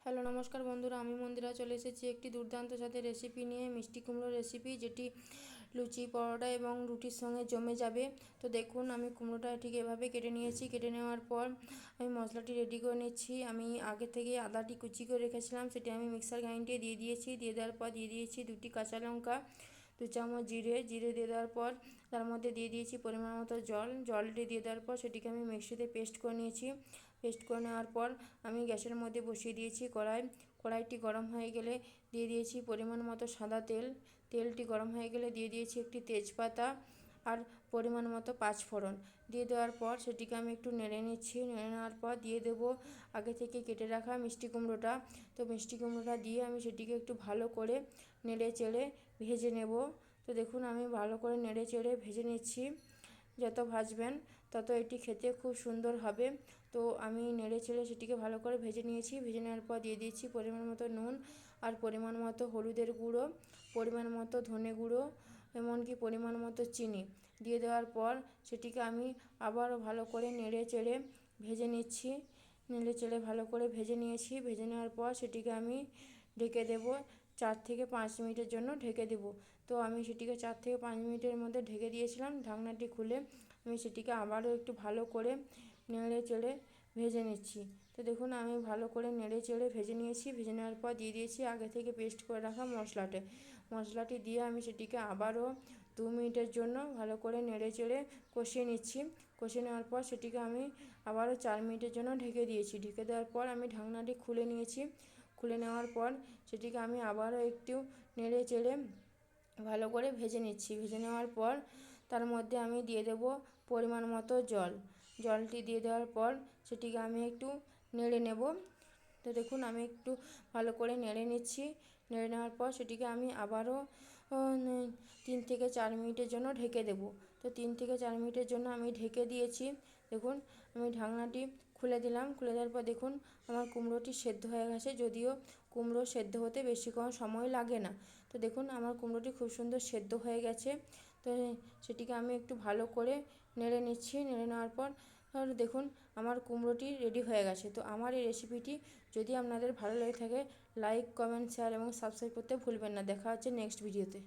Hello নমস্কার বন্ধুরা, আমি মন্দিরা চলে এসেছি একটি দুর্দান্ত স্বাদের রেসিপি নিয়ে, মিষ্টি কুমড়োর রেসিপি, যেটি লুচি, পরোটা এবং রুটির সঙ্গে জমে যাবে। তো দেখুন, আমি কুমড়োটা ঠিক এভাবে কেটে নিয়েছি। কেটে নেওয়ার পর আমি মশলাটি রেডি করে নিচ্ছি। আমি আগে থেকে আদাটি কুচি করে রেখেছিলাম, সেটি আমি মিক্সার গ্রাইন্ডে দিয়ে দিয়েছি। দিয়ে দেওয়ার পর দিয়ে দিয়েছি 2টি কাঁচা লঙ্কা, 2 চামচ জিরে দিয়ে দেওয়ার পর তার মধ্যে দিয়ে দিয়েছি পরিমাণ মতো জলটি দিয়ে দেওয়ার পর সেটিকে আমি মিক্সিতে পেস্ট করে নিয়েছি। পেস্ট করে নেওয়ার পর আমি গ্যাসের মধ্যে বসিয়ে দিয়েছি কড়াইটি গরম হয়ে গেলে দিয়ে দিয়েছি পরিমাণ মতো সাদা তেলটি গরম হয়ে গেলে দিয়ে দিয়েছি একটি তেজপাতা আর পরিমাণ মতো 5 ফোড়ন। দিয়ে দেওয়ার পর সেটিকে আমি একটু নেড়ে নিচ্ছি। নেড়ে নেওয়ার পর দিয়ে দেবো আগে থেকে কেটে রাখা মিষ্টি কুমড়োটা। তো মিষ্টি কুমড়োটা দিয়ে আমি সেটিকে একটু ভালো করে নেড়ে চেড়ে ভেজে নেব। তো দেখুন, আমি ভালো করে নেড়ে চেড়ে ভেজে নিচ্ছি। যত ভাজবেন তত এটি খেতে খুব সুন্দর হবে। তো আমি নেড়ে চেড়ে সেটিকে ভালো করে ভেজে নিয়েছি। ভেজে নেওয়ার পর দিয়ে দিয়েছি পরিমাণ মতো নুন আর পরিমাণ মতো হলুদের গুঁড়ো, পরিমাণ মতো ধনে গুঁড়ো, এমনকি পরিমাণ মতো চিনি। দিয়ে দেওয়ার পর সেটিকে আমি আবারও ভালো করে নেড়ে চেড়ে ভেজে নিচ্ছি। নেড়ে চেড়ে ভালো করে ভেজে নিয়েছি। ভেজে নেওয়ার পর সেটিকে আমি ঢেকে দেবো। 4 থেকে 5 মিনিটের জন্য ঢেকে দেবো। তো আমি সেটিকে 4 থেকে 5 মিনিটের মধ্যে ঢেকে দিয়েছিলাম। ঢাকনাটি খুলে আমি সেটিকে আবারও একটু ভালো করে নেড়ে চেড়ে ভেজে নিচ্ছি। তো দেখুন, আমি ভালো করে নেড়ে চেড়ে ভেজে নিয়েছি। ভেজে নেওয়ার পর দিয়ে দিয়েছি আগে থেকে পেস্ট করে রাখা মশলাটি দিয়ে আমি সেটিকে আবারও 2 মিনিটের জন্য ভালো করে নেড়ে চেড়ে কষিয়ে নিচ্ছি। কষিয়ে নেওয়ার পর সেটিকে আমি আবারও 4 মিনিটের জন্য ঢেকে দিয়েছি। ঢেকে দেওয়ার পর আমি ঢাকনাটি খুলে নিয়েছি। খুলে নেওয়ার পর সেটিকে আমি আবারও একটু নেড়ে চেড়ে ভালো করে ভেজে নিচ্ছি। ভেজে নেওয়ার পর তার মধ্যে আমি দিয়ে দেব পরিমাণ মতো জলটি দিয়ে দেওয়ার পর সেটিকে আমি একটু নেড়ে নেব। তো দেখুন, আমি একটু ভালো করে নেড়ে নিচ্ছি। নেড়ে নেওয়ার পর সেটিকে আমি আবারও 3 থেকে 4 মিনিটের জন্য ঢেকে দেব। তো 3 থেকে 4 মিনিটের জন্য আমি ঢেকে দিয়েছি। দেখুন, আমি ঢাকনাটি খুলে দিলাম। খুলে দেওয়ার পর দেখুন, আমার কুমড়োটি সেদ্ধ হয়ে গেছে। যদিও কুমড়ো সেদ্ধ হতে বেশিক্ষণ সময় লাগে না। তো দেখুন, আমার কুমড়োটি খুব সুন্দর সেদ্ধ হয়ে গেছে। তো সেটিকে আমি একটু ভালো করে নেড়ে নিচ্ছি। নেড়ে নেওয়ার পর দেখুন, আমার কুমড়োটি রেডি হয়ে গেছে। তো আমার এই রেসিপিটি যদি আপনাদের ভালো লেগে থাকে, লাইক, কমেন্ট, শেয়ার এবং সাবস্ক্রাইব করতে ভুলবেন না। দেখা হচ্ছে নেক্সট ভিডিওতে।